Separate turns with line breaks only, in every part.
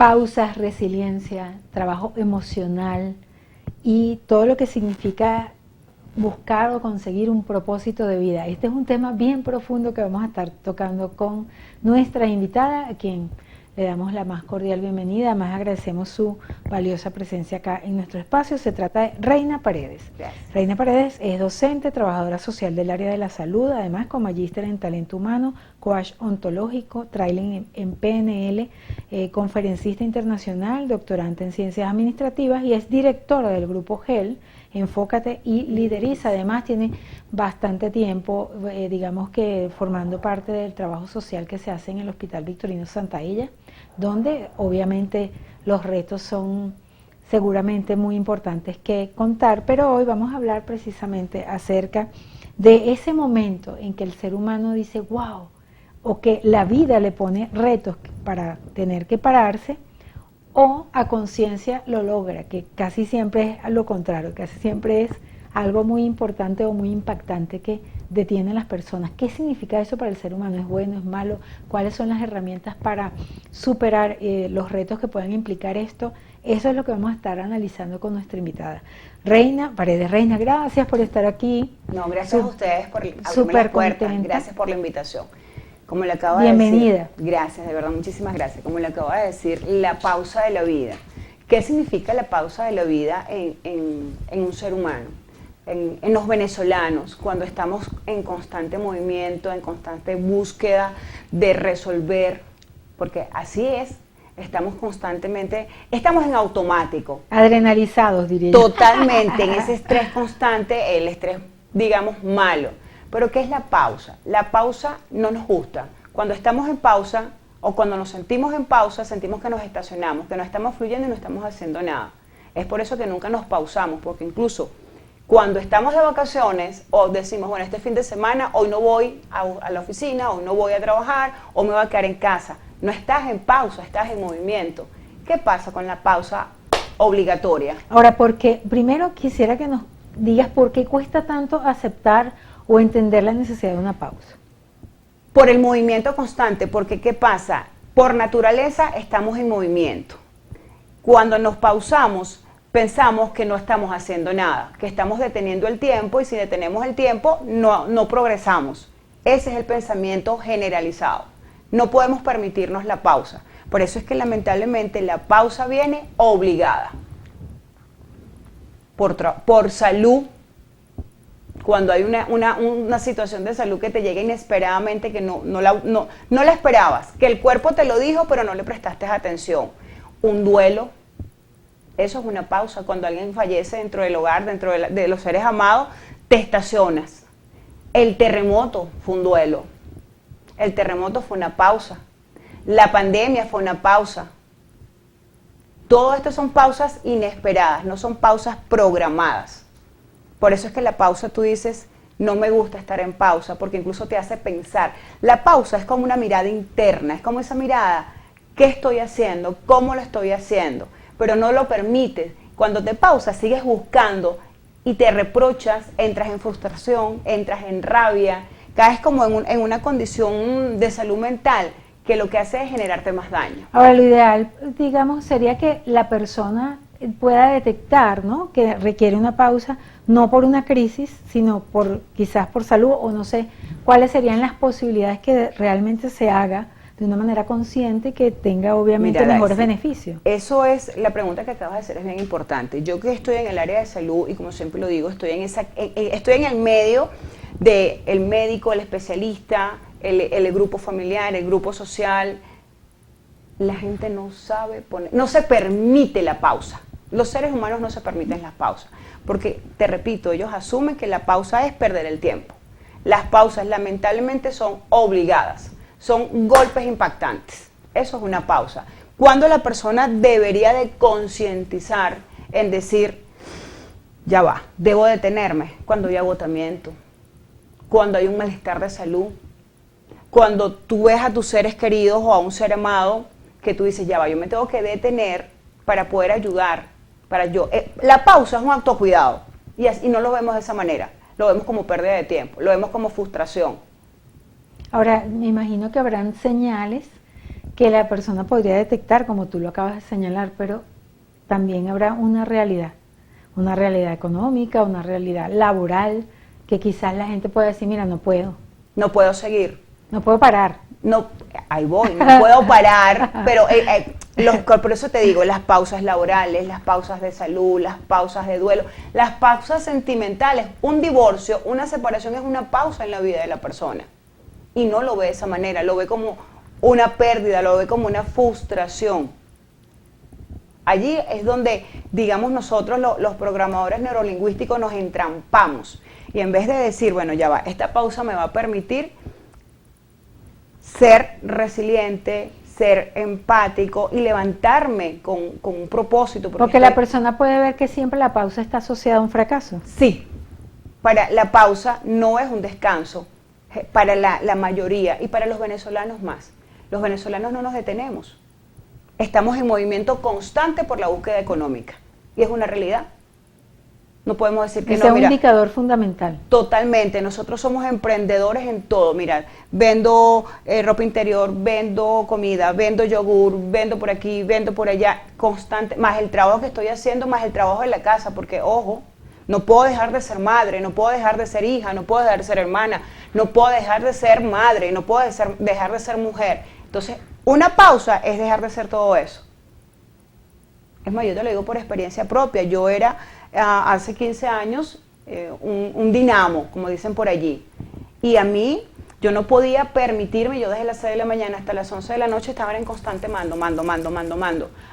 pausas, resiliencia, trabajo emocional y todo lo que significa buscar o conseguir un propósito de vida. Este es un tema bien profundo que vamos a estar tocando con nuestra invitada, a quien le damos la más cordial bienvenida. Además agradecemos su valiosa presencia acá en nuestro espacio. Se trata de Reina Paredes.
Gracias.
Reina Paredes es docente, trabajadora social del área de la salud, además con magíster en talento humano, coach ontológico, training en PNL, conferencista internacional, doctorante en ciencias administrativas y es directora del grupo GEL, Enfócate y Lideriza. Además tiene bastante tiempo, digamos que formando parte del trabajo social que se hace en el Hospital Victorino Santaella, donde obviamente los retos son seguramente muy importantes que contar, pero hoy vamos a hablar precisamente acerca de ese momento en que el ser humano dice wow, o que la vida le pone retos para tener que pararse, o a conciencia lo logra, que casi siempre es lo contrario, casi siempre es algo muy importante o muy impactante que detiene a las personas. ¿Qué significa eso para el ser humano? ¿Es bueno, es malo? ¿Cuáles son las herramientas para superar los retos que puedan implicar esto? Eso es lo que vamos a estar analizando con nuestra invitada. Reina Paredes. Reina, gracias por estar aquí.
No, gracias a ustedes por abrirme
súper
las puertas.
contenta.
Gracias por la invitación. Como le acabo
Bienvenida.
de decir, gracias, de verdad, muchísimas gracias. Como le acabo de decir, la pausa de la vida. ¿Qué significa la pausa de la vida en un ser humano? En los venezolanos, cuando estamos en constante movimiento, en constante búsqueda de resolver, porque así es, estamos constantemente, estamos en automático.
Adrenalizados, diría yo.
Totalmente, en ese estrés constante, el estrés, digamos, malo. Pero ¿qué es la pausa? La pausa no nos gusta. Cuando estamos en pausa o cuando nos sentimos en pausa, sentimos que nos estacionamos, que no estamos fluyendo y no estamos haciendo nada. Es por eso que nunca nos pausamos, porque incluso cuando estamos de vacaciones o decimos, bueno, este fin de semana hoy no voy a la oficina, hoy no voy a trabajar o me voy a quedar en casa. No estás en pausa, estás en movimiento. ¿Qué pasa con la pausa obligatoria?
Ahora, porque primero quisiera que nos digas por qué cuesta tanto aceptar o entender la necesidad de una pausa.
Por el movimiento constante, porque ¿qué pasa? Por naturaleza estamos en movimiento. Cuando nos pausamos, pensamos que no estamos haciendo nada, que estamos deteniendo el tiempo y si detenemos el tiempo no progresamos. Ese es el pensamiento generalizado. No podemos permitirnos la pausa. Por eso es que lamentablemente la pausa viene obligada. Por salud. Cuando hay una situación de salud que te llega inesperadamente, que no la esperabas, que el cuerpo te lo dijo, pero no le prestaste atención. Un duelo, eso es una pausa. Cuando alguien fallece dentro del hogar, dentro de los seres amados, te estacionas. El terremoto fue un duelo. El terremoto fue una pausa. La pandemia fue una pausa. Todo esto son pausas inesperadas, no son pausas programadas. Por eso es que la pausa, tú dices, no me gusta estar en pausa, porque incluso te hace pensar. La pausa es como una mirada interna, es como esa mirada, ¿qué estoy haciendo? ¿Cómo lo estoy haciendo? Pero no lo permites. Cuando te pausas, sigues buscando y te reprochas, entras en frustración, entras en rabia, caes como en una condición de salud mental que lo que hace es generarte más daño.
Ahora, lo ideal, digamos, sería que la persona pueda detectar, ¿no?, que requiere una pausa, no por una crisis, sino quizás por salud, o no sé cuáles serían las posibilidades que realmente se haga de una manera consciente que tenga obviamente mejores beneficios.
Eso es, la pregunta que acabas de hacer es bien importante. Yo que estoy en el área de salud y como siempre lo digo, estoy en el medio del médico, el especialista, el grupo familiar, el grupo social. La gente no sabe no se permite la pausa. Los seres humanos no se permiten las pausas, porque, te repito, ellos asumen que la pausa es perder el tiempo. Las pausas lamentablemente son obligadas, son golpes impactantes. Eso es una pausa. Cuando la persona debería de concientizar en decir, ya va, debo detenerme, cuando hay agotamiento, cuando hay un malestar de salud, cuando tú ves a tus seres queridos o a un ser amado que tú dices, ya va, yo me tengo que detener para poder ayudar. La pausa es un autocuidado y no lo vemos de esa manera, lo vemos como pérdida de tiempo, lo vemos como frustración.
Ahora, me imagino que habrán señales que la persona podría detectar, como tú lo acabas de señalar, pero también habrá una realidad económica, una realidad laboral, que quizás la gente pueda decir, mira, no puedo.
No puedo seguir.
No puedo parar.
No, ahí voy, no puedo parar, pero por eso te digo, las pausas laborales, las pausas de salud, las pausas de duelo, las pausas sentimentales, un divorcio, una separación es una pausa en la vida de la persona. Y no lo ve de esa manera, lo ve como una pérdida, lo ve como una frustración. Allí es donde, digamos, nosotros los programadores neurolingüísticos nos entrampamos. Y en vez de decir, bueno, ya va, esta pausa me va a permitir ser resiliente, ser empático y levantarme con un propósito.
Porque la persona puede ver que siempre la pausa está asociada a un fracaso.
Sí, para la pausa no es un descanso, para la mayoría y para los venezolanos más. Los venezolanos no nos detenemos. Estamos en movimiento constante por la búsqueda económica y es una realidad. No podemos decir que
ese
no.
Es un indicador fundamental.
Totalmente, nosotros somos emprendedores en todo. Mira, vendo ropa interior, vendo comida, vendo yogur, vendo por aquí, vendo por allá, constante, más el trabajo que estoy haciendo, más el trabajo en la casa, porque ojo, no puedo dejar de ser madre, no puedo dejar de ser hija, no puedo dejar de ser hermana, no puedo dejar de ser madre, no puedo dejar de ser mujer. Entonces, una pausa es dejar de ser todo eso. Es más, yo te lo digo por experiencia propia. Yo era hace 15 años un dinamo, como dicen por allí. Y a mí, yo no podía permitirme, yo desde las 6 de la mañana hasta las 11 de la noche estaba en constante mando.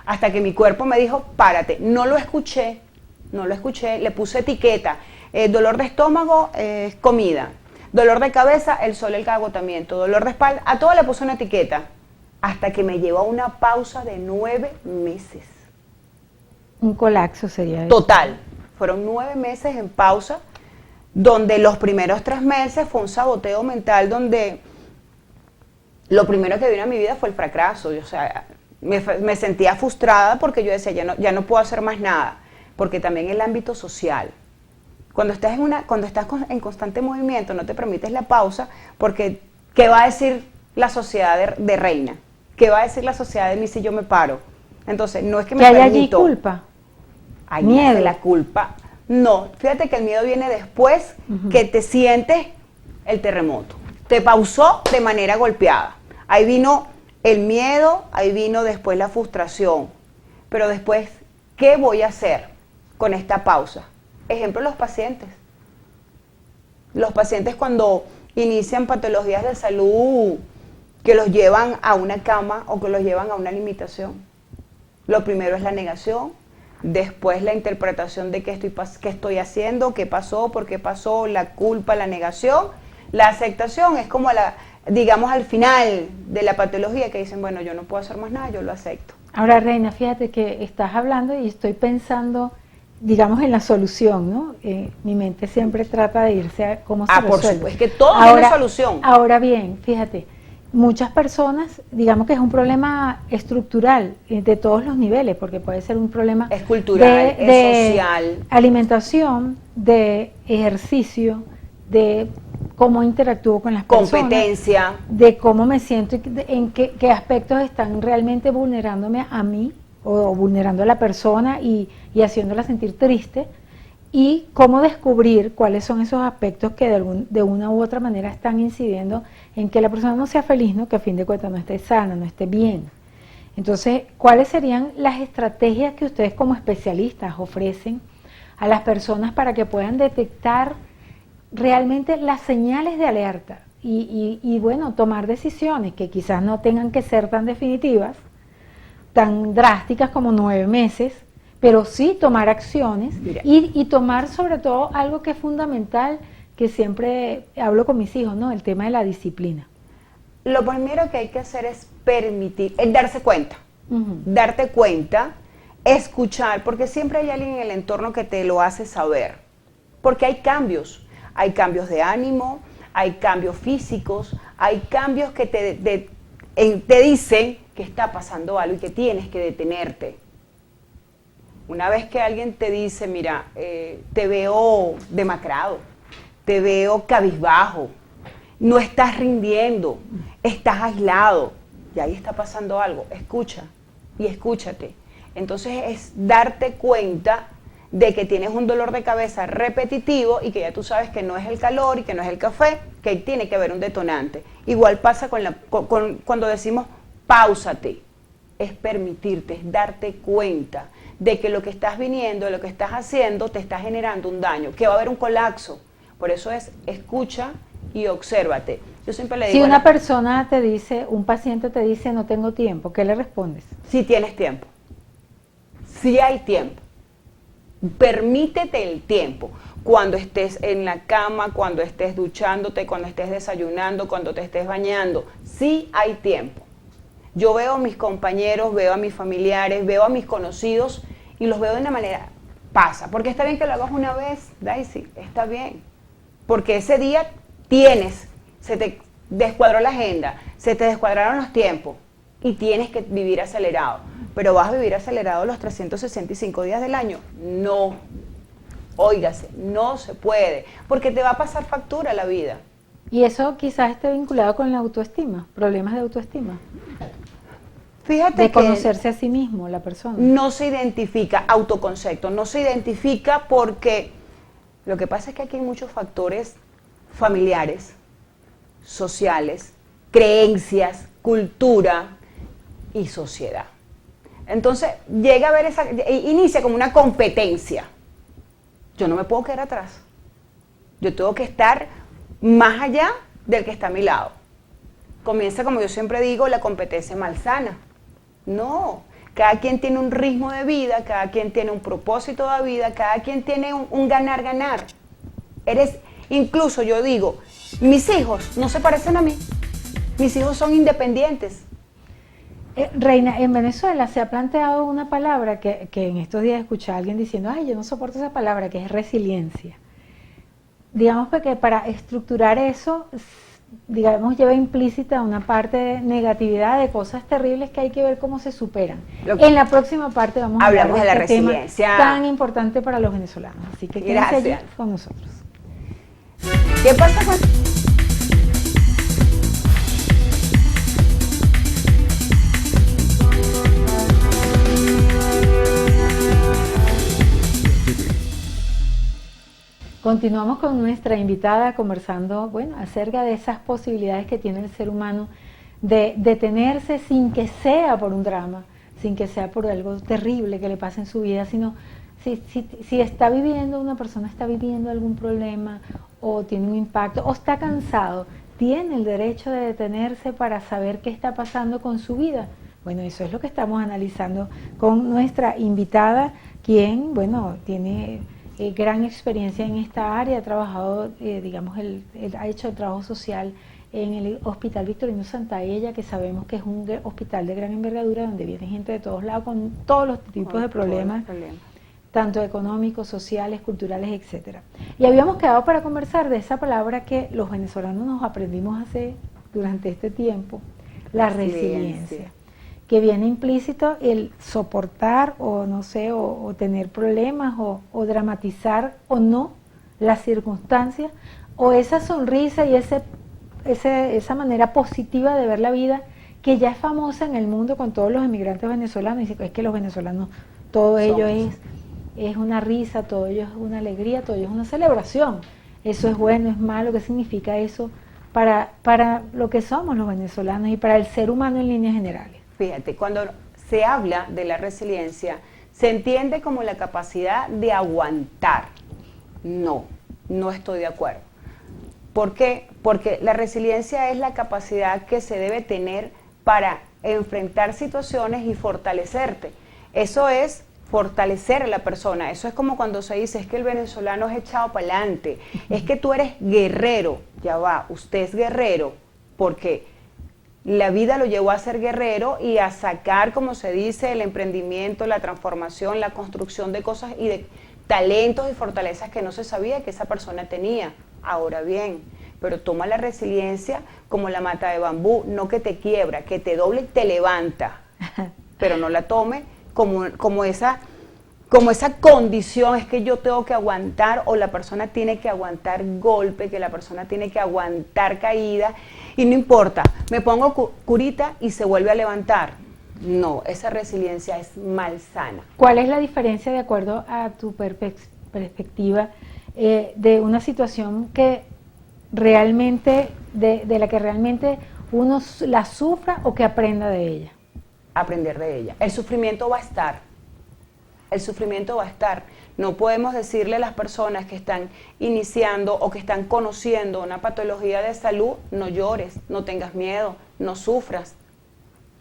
Hasta que mi cuerpo me dijo, párate. No lo escuché, le puse etiqueta. Dolor de estómago, comida. Dolor de cabeza, el sol, el agotamiento. Dolor de espalda, a todo le puse una etiqueta. Hasta que me llevó a una pausa de 9 meses.
Un colapso sería eso.
Total. Fueron 9 meses en pausa, donde los primeros 3 meses fue un saboteo mental, donde lo primero que vino a mi vida fue el fracaso. O sea, me sentía frustrada porque yo decía, ya no puedo hacer más nada. Porque también el ámbito social. Cuando estás en constante movimiento, no te permites la pausa, porque ¿qué va a decir la sociedad de reina? ¿Qué va a decir la sociedad de mí si yo me paro? Entonces, no es que me
¿Que hay
permito.
allí culpa?
Hay
miedo.
La culpa. No, fíjate que el miedo viene después que te sientes el terremoto. Te pausó de manera golpeada. Ahí vino el miedo, ahí vino después la frustración. Pero después, ¿qué voy a hacer con esta pausa? Ejemplo, los pacientes. Los pacientes cuando inician patologías de salud que los llevan a una cama o que los llevan a una limitación. Lo primero es la negación, después la interpretación de qué estoy haciendo, qué pasó, por qué pasó, la culpa, la negación. La aceptación es como digamos al final de la patología que dicen, bueno, yo no puedo hacer más nada, yo lo acepto.
Ahora, Reina, fíjate que estás hablando y estoy pensando, digamos, en la solución, ¿no? Mi mente siempre trata de irse a cómo se resuelve.
Por supuesto, es que todo tiene solución.
Ahora bien, fíjate, muchas personas, digamos que es un problema estructural de todos los niveles, porque puede ser un problema
es cultural, es social,
alimentación, de ejercicio, de cómo interactúo con las personas,
competencia,
de cómo me siento y en qué aspectos están realmente vulnerándome a mí o vulnerando a la persona y haciéndola sentir triste, y cómo descubrir cuáles son esos aspectos que de una u otra manera están incidiendo en que la persona no sea feliz, ¿no? Que a fin de cuentas no esté sana, no esté bien. Entonces, ¿cuáles serían las estrategias que ustedes como especialistas ofrecen a las personas para que puedan detectar realmente las señales de alerta y bueno, tomar decisiones que quizás no tengan que ser tan definitivas, tan drásticas como 9 meses, pero sí tomar acciones y tomar sobre todo algo que es fundamental, que siempre hablo con mis hijos, ¿no? El tema de la disciplina.
Lo primero que hay que hacer es permitir, es darse cuenta, darte cuenta, escuchar, porque siempre hay alguien en el entorno que te lo hace saber, porque hay cambios de ánimo, hay cambios físicos, hay cambios que te dicen que está pasando algo y que tienes que detenerte. Una vez que alguien te dice, mira, te veo demacrado, te veo cabizbajo, no estás rindiendo, estás aislado, y ahí está pasando algo, escucha y escúchate. Entonces es darte cuenta de que tienes un dolor de cabeza repetitivo y que ya tú sabes que no es el calor y que no es el café, que tiene que haber un detonante. Igual pasa cuando decimos páusate, es permitirte, es darte cuenta de que lo que estás viniendo, lo que estás haciendo, te está generando un daño, que va a haber un colapso. Por eso es escucha y obsérvate. Yo siempre le digo...
Si una persona te dice, un paciente te dice no tengo tiempo, ¿qué le respondes?
Si tienes tiempo, si hay tiempo. Permítete el tiempo, cuando estés en la cama, cuando estés duchándote, cuando estés desayunando, cuando te estés bañando, sí hay tiempo. Yo veo a mis compañeros, veo a mis familiares, veo a mis conocidos y los veo de una manera, pasa, porque está bien que lo hagas una vez, Daisy, está bien, porque ese día se te descuadró la agenda, se te descuadraron los tiempos y tienes que vivir acelerado. ¿Pero vas a vivir acelerado los 365 días del año? No. Óigase, no se puede, porque te va a pasar factura la vida.
Y eso quizás esté vinculado con la autoestima, problemas de autoestima.
Fíjate
de conocerse a sí mismo, la persona.
No se identifica, autoconcepto, no se identifica porque lo que pasa es que aquí hay muchos factores familiares, sociales, creencias, cultura y sociedad. Entonces llega a ver inicia como una competencia. Yo no me puedo quedar atrás. Yo tengo que estar más allá del que está a mi lado. Comienza, como yo siempre digo, la competencia malsana. No, cada quien tiene un ritmo de vida, cada quien tiene un propósito de vida, cada quien tiene un ganar-ganar. Incluso yo digo, mis hijos no se parecen a mí. Mis hijos son independientes.
Reina, en Venezuela se ha planteado una palabra que en estos días escuché a alguien diciendo, ay, yo no soporto esa palabra, que es resiliencia. Digamos que para estructurar eso, digamos, lleva implícita una parte de negatividad, de cosas terribles que hay que ver cómo se superan. En la próxima parte vamos a hablar de la resiliencia tema tan importante para los venezolanos. Así que quédense allí con nosotros.
¿Qué pasa con...?
Continuamos con nuestra invitada conversando, bueno, acerca de esas posibilidades que tiene el ser humano de detenerse sin que sea por un drama, sin que sea por algo terrible que le pase en su vida, sino si está viviendo, una persona está viviendo algún problema o tiene un impacto o está cansado, tiene el derecho de detenerse para saber qué está pasando con su vida. Bueno, eso es lo que estamos analizando con nuestra invitada, quien, bueno, tiene... gran experiencia en esta área, ha trabajado, digamos, ha hecho el trabajo social en el Hospital Victorino Santaella, que sabemos que es un hospital de gran envergadura donde viene gente de todos lados con todos los tipos de problemas, tanto económicos, sociales, culturales, etcétera. Y habíamos quedado para conversar de esa palabra que los venezolanos nos aprendimos durante este tiempo, la resiliencia, que viene implícito el soportar o no sé, o tener problemas o dramatizar o no las circunstancias o esa sonrisa y esa manera positiva de ver la vida que ya es famosa en el mundo con todos los emigrantes venezolanos. Y es que los venezolanos, todo ello es una risa, todo ello es una alegría, todo ello es una celebración. Eso es bueno, es malo, ¿qué significa eso para lo que somos los venezolanos y para el ser humano en líneas generales?
Fíjate, cuando se habla de la resiliencia, se entiende como la capacidad de aguantar. No estoy de acuerdo. ¿Por qué? Porque la resiliencia es la capacidad que se debe tener para enfrentar situaciones y fortalecerte. Eso es fortalecer a la persona. Eso es como cuando se dice, es que el venezolano es echado para adelante, es que tú eres guerrero. Ya va, usted es guerrero porque la vida lo llevó a ser guerrero y a sacar, como se dice, el emprendimiento, la transformación, la construcción de cosas y de talentos y fortalezas que no se sabía que esa persona tenía. Ahora bien, pero toma la resiliencia como la mata de bambú, no que te quiebra, que te doble y te levanta, pero no la tome como esa como esa condición, es que yo tengo que aguantar, o la persona tiene que aguantar golpe, que la persona tiene que aguantar caída, y no importa, me pongo curita y se vuelve a levantar. No, esa resiliencia es malsana.
¿Cuál es la diferencia, de acuerdo a tu perspectiva, de una situación que realmente, de la que realmente uno la sufra o que aprenda de ella?
Aprender de ella. El sufrimiento va a estar. El sufrimiento va a estar. No podemos decirle a las personas que están iniciando o que están conociendo una patología de salud, no llores, no tengas miedo, no sufras.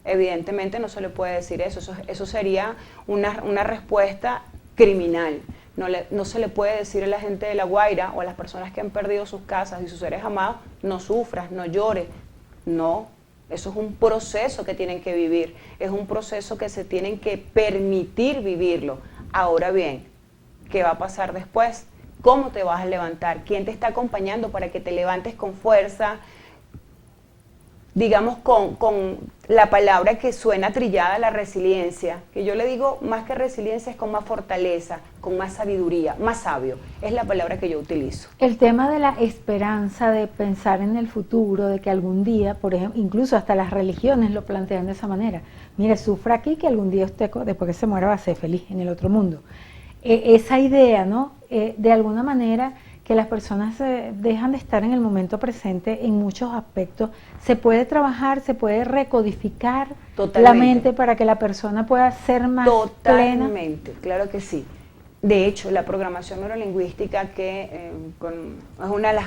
Evidentemente no se le puede decir eso. Eso sería una respuesta criminal. No se le puede decir a la gente de La Guaira o a las personas que han perdido sus casas y sus seres amados, no sufras, no llores. No, eso es un proceso que tienen que vivir, es un proceso que se tienen que permitir vivirlo. Ahora bien, ¿qué va a pasar después? ¿Cómo te vas a levantar? ¿Quién te está acompañando para que te levantes con fuerza? Digamos, con la palabra que suena trillada, la resiliencia, que yo le digo más que resiliencia, es con más fortaleza, con más sabiduría, más sabio, es la palabra que yo utilizo.
El tema de la esperanza, de pensar en el futuro, de que algún día, por ejemplo, incluso hasta las religiones lo plantean de esa manera. Mire, sufra aquí que algún día usted, después que se muera, va a ser feliz en el otro mundo. Esa idea, ¿no? De alguna manera, que las personas dejan de estar en el momento presente en muchos aspectos. Se puede trabajar, se puede recodificar la mente para que la persona pueda ser más plena.
Totalmente, claro que sí. De hecho, la programación neurolingüística, que es una de las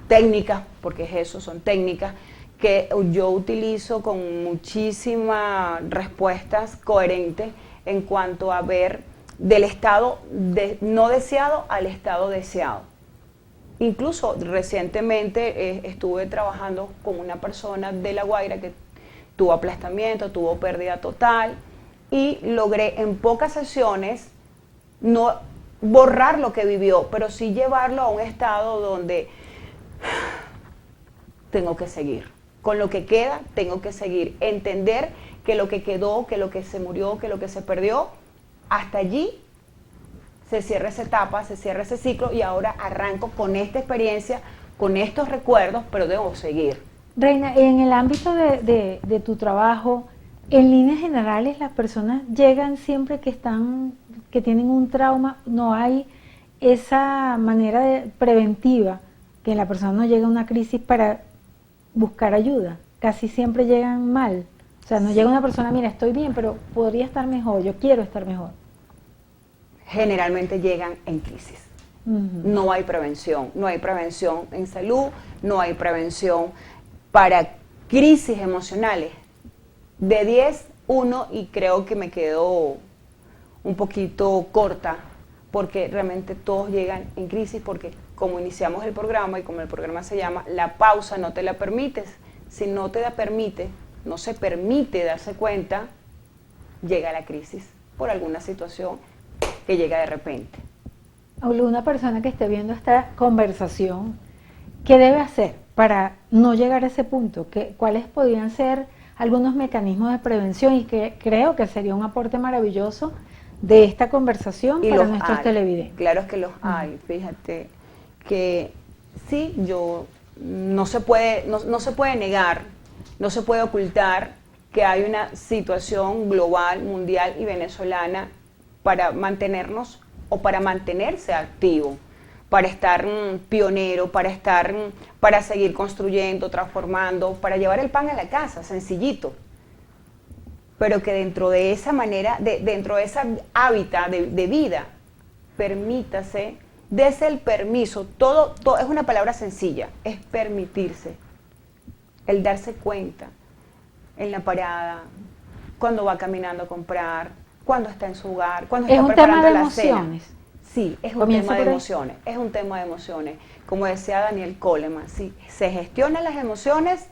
técnicas, porque es eso, son técnicas, que yo utilizo con muchísimas respuestas coherentes en cuanto a ver del estado no deseado al estado deseado. Incluso recientemente estuve trabajando con una persona de La Guaira que tuvo aplastamiento, tuvo pérdida total, y logré en pocas sesiones no borrar lo que vivió, pero sí llevarlo a un estado donde tengo que seguir. Con lo que queda, tengo que seguir. Entender que lo que quedó, que lo que se murió, que lo que se perdió, hasta allí se cierra esa etapa, se cierra ese ciclo, y ahora arranco con esta experiencia, con estos recuerdos, pero debo seguir.
Reina, en el ámbito de tu trabajo, en líneas generales las personas llegan siempre que tienen un trauma, no hay esa manera preventiva, que la persona no llegue a una crisis para buscar ayuda. Casi siempre llegan mal. O sea, no llega una persona, mira, estoy bien, pero podría estar mejor, yo quiero estar mejor.
Generalmente llegan en crisis. No hay prevención en salud, no hay prevención para crisis emocionales. De 10, 1, y creo que me quedo un poquito corta, porque realmente todos llegan en crisis, porque como iniciamos el programa, y como el programa se llama, la pausa no te la permites. Si no te la permite, no se permite darse cuenta, llega la crisis por alguna situación que llega de repente.
Una persona que esté viendo esta conversación, ¿qué debe hacer para no llegar a ese punto? ¿Cuáles podrían ser algunos mecanismos de prevención? Y que creo que sería un aporte maravilloso de esta conversación para nuestros televidentes.
Claro que los hay, fíjate que sí, no se puede negar, no se puede ocultar que hay una situación global, mundial y venezolana para mantenernos o para mantenerse activo, para estar pionero, para seguir construyendo, transformando, para llevar el pan a la casa, sencillito. Pero que dentro de esa manera, dentro de esa hábitat de vida, permítase, dese el permiso, todo es una palabra sencilla, es permitirse, el darse cuenta, en la parada, cuando va caminando a comprar, cuando está en su hogar, cuando está preparando la cena. Sí, es un tema de emociones, es un tema de emociones. Como decía Daniel Coleman, si se gestionan las emociones,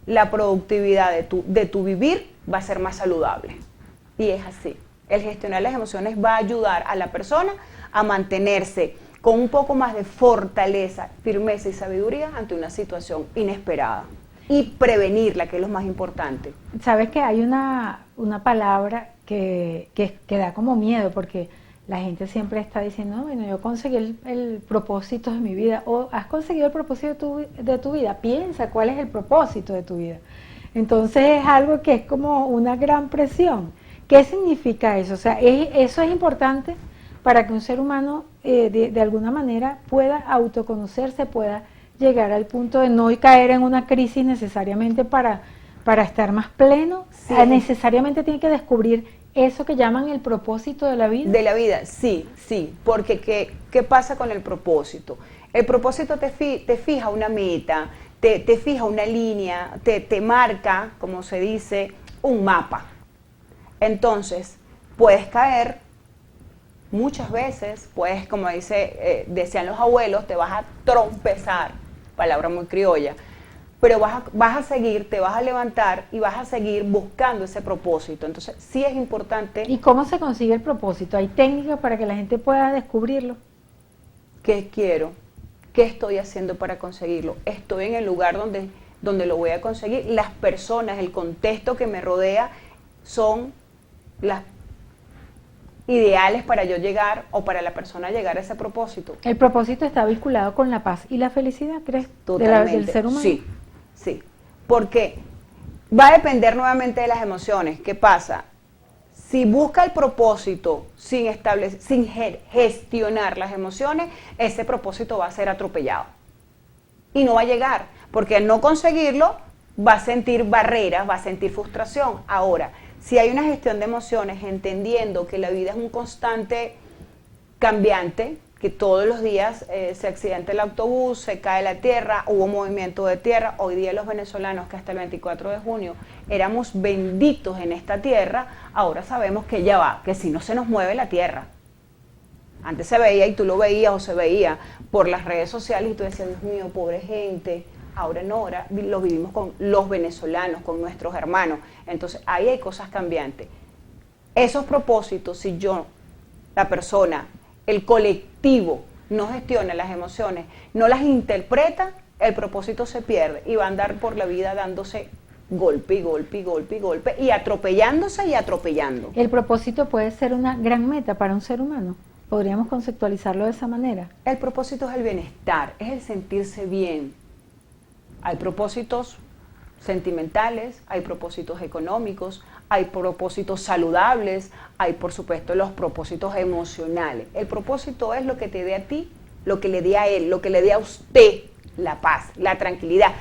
la productividad de tu vivir va a ser más saludable. Y es así. El gestionar las emociones va a ayudar a la persona a mantenerse con un poco más de fortaleza, firmeza y sabiduría ante una situación inesperada. Y prevenirla, que es lo más importante.
Sabes que hay una palabra que da como miedo, porque la gente siempre está diciendo, "No, bueno, yo conseguí el propósito de mi vida", o has conseguido el propósito de tu vida, piensa cuál es el propósito de tu vida. Entonces es algo que es como una gran presión. ¿Qué significa eso? O sea, eso es importante para que un ser humano de alguna manera pueda autoconocerse, pueda llegar al punto de no caer en una crisis necesariamente para estar más pleno.
Sí.
Necesariamente tiene que descubrir eso que llaman el propósito de la vida.
De la vida, sí, sí, porque ¿qué pasa con el propósito? El propósito te fija una meta, te fija una línea, te marca, como se dice, un mapa. Entonces, puedes caer muchas veces, puedes, como decían los abuelos, te vas a trompezar, palabra muy criolla, pero vas a seguir, te vas a levantar y vas a seguir buscando ese propósito. Entonces, sí es importante.
¿Y cómo se consigue el propósito? ¿Hay técnicas para que la gente pueda descubrirlo?
¿Qué quiero? ¿Qué estoy haciendo para conseguirlo? ¿Estoy en el lugar donde lo voy a conseguir? Las personas, el contexto que me rodea son las ideales para yo llegar o para la persona llegar a ese propósito.
¿El propósito está vinculado con la paz y la felicidad, crees?
Totalmente.
Del ser humano.
Sí, sí. Porque va a depender nuevamente de las emociones. ¿Qué pasa? Si busca el propósito sin gestionar las emociones, ese propósito va a ser atropellado. Y no va a llegar, porque al no conseguirlo va a sentir barreras, va a sentir frustración. Ahora, si hay una gestión de emociones, entendiendo que la vida es un constante cambiante, que todos los días se accidenta el autobús, se cae la tierra, hubo movimiento de tierra. Hoy día los venezolanos, que hasta el 24 de junio éramos benditos en esta tierra, ahora sabemos que ya va, que si no se nos mueve la tierra. Antes se veía, y tú lo veías o se veía por las redes sociales, y tú decías, Dios mío, pobre gente. Ahora no, ahora lo vivimos con los venezolanos, con nuestros hermanos. Entonces, ahí hay cosas cambiantes. Esos propósitos, si yo, la persona, el colectivo, no gestiona las emociones, no las interpreta, el propósito se pierde y va a andar por la vida dándose golpe y golpe y golpe y golpe y atropellándose y atropellando.
¿El propósito puede ser una gran meta para un ser humano? ¿Podríamos conceptualizarlo de esa manera?
El propósito es el bienestar, es el sentirse bien. Hay propósitos sentimentales, hay propósitos económicos, hay propósitos saludables, hay por supuesto los propósitos emocionales. El propósito es lo que te dé a ti, lo que le dé a él, lo que le dé a usted la paz, la tranquilidad,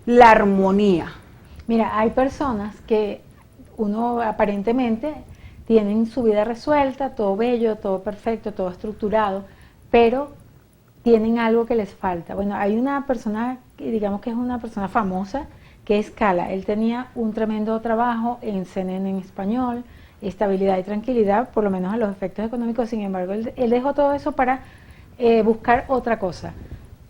la armonía.
Mira, hay personas que uno aparentemente tienen su vida resuelta, todo bello, todo perfecto, todo estructurado, pero tienen algo que les falta. Bueno, hay una persona, digamos que es una persona famosa, que es Cala. Él tenía un tremendo trabajo en CNN en español, estabilidad y tranquilidad, por lo menos a los efectos económicos. Sin embargo, él dejó todo eso para buscar otra cosa.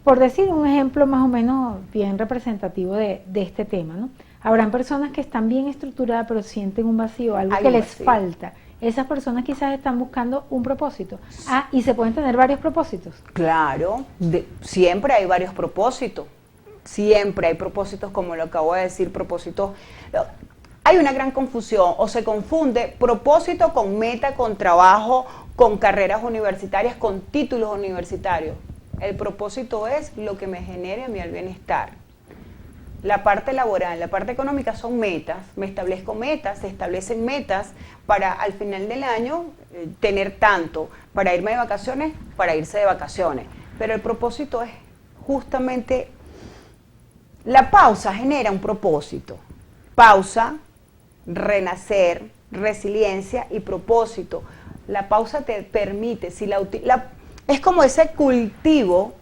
Por decir un ejemplo más o menos bien representativo de este tema, ¿no? Habrán personas que están bien estructuradas pero sienten un vacío, algo que les falta. Esas personas quizás están buscando un propósito. Ah, y se pueden tener varios propósitos.
Claro, siempre hay varios propósitos. Siempre hay propósitos, como lo acabo de decir, propósitos. Hay una gran confusión, o se confunde propósito con meta, con trabajo, con carreras universitarias, con títulos universitarios. El propósito es lo que me genere a mí el bienestar. La parte laboral, la parte económica son metas. Me establezco metas, se establecen metas para al final del año tener tanto, para irme de vacaciones, para irse de vacaciones. Pero el propósito es justamente, la pausa genera un propósito. Pausa, renacer, resiliencia y propósito. La pausa te permite, es como ese cultivo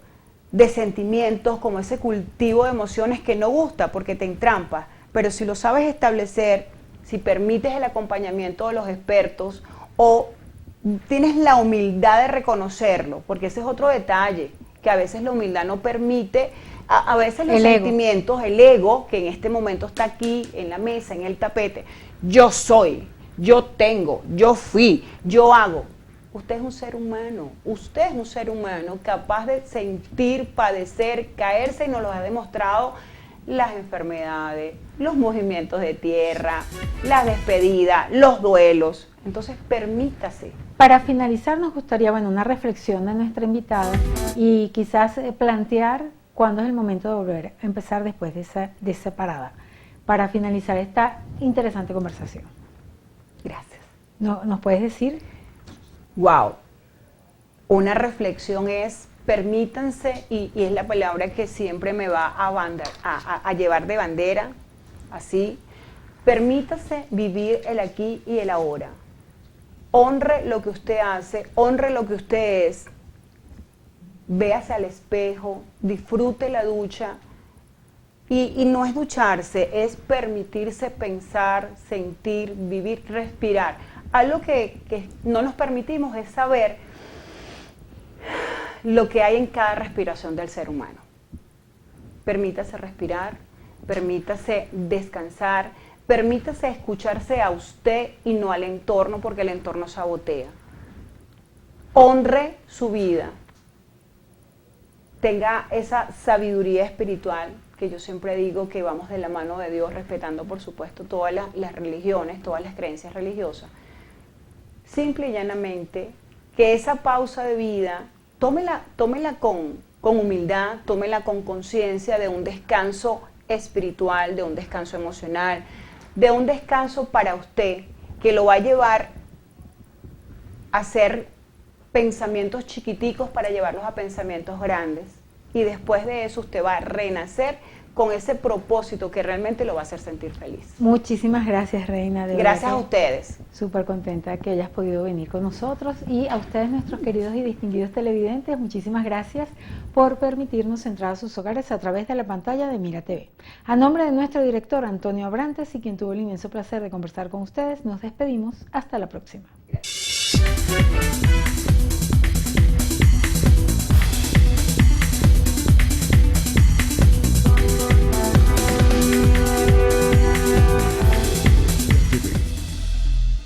de sentimientos, como ese cultivo de emociones que no gusta porque te entrampa, pero si lo sabes establecer, si permites el acompañamiento de los expertos o tienes la humildad de reconocerlo, porque ese es otro detalle, que a veces la humildad no permite, a veces los sentimientos, el ego, que en este momento está aquí en la mesa, en el tapete, yo soy, yo tengo, yo fui, yo hago. Usted es un ser humano capaz de sentir, padecer, caerse, y nos lo ha demostrado las enfermedades, los movimientos de tierra, las despedidas, los duelos. Entonces, permítase.
Para finalizar, nos gustaría, bueno, una reflexión de nuestra invitada y quizás plantear cuándo es el momento de volver a empezar después de esa parada, para finalizar esta interesante conversación.
Gracias.
¿Nos puedes decir?
Wow. Una reflexión es, permítanse, y es la palabra que siempre me va a llevar de bandera, así, permítase vivir el aquí y el ahora. Honre lo que usted hace, honre lo que usted es, véase al espejo, disfrute la ducha, y no es ducharse, es permitirse pensar, sentir, vivir, respirar. Algo que no nos permitimos es saber lo que hay en cada respiración del ser humano. Permítase respirar, permítase descansar, permítase escucharse a usted y no al entorno, porque el entorno sabotea. Honre su vida. Tenga esa sabiduría espiritual, que yo siempre digo que vamos de la mano de Dios, respetando por supuesto todas las religiones, todas las creencias religiosas. Simple y llanamente, que esa pausa de vida, tómela con humildad, tómela con conciencia de un descanso espiritual, de un descanso emocional, de un descanso para usted, que lo va a llevar a hacer pensamientos chiquiticos para llevarlos a pensamientos grandes. Y después de eso usted va a renacer con ese propósito que realmente lo va a hacer sentir feliz.
Muchísimas gracias, Reina.
Gracias a ustedes.
Súper contenta que hayas podido venir con nosotros, y a ustedes, nuestros queridos y distinguidos televidentes, muchísimas gracias por permitirnos entrar a sus hogares a través de la pantalla de Mira TV. A nombre de nuestro director Antonio Abrantes, y quien tuvo el inmenso placer de conversar con ustedes, nos despedimos. Hasta la próxima.
Gracias.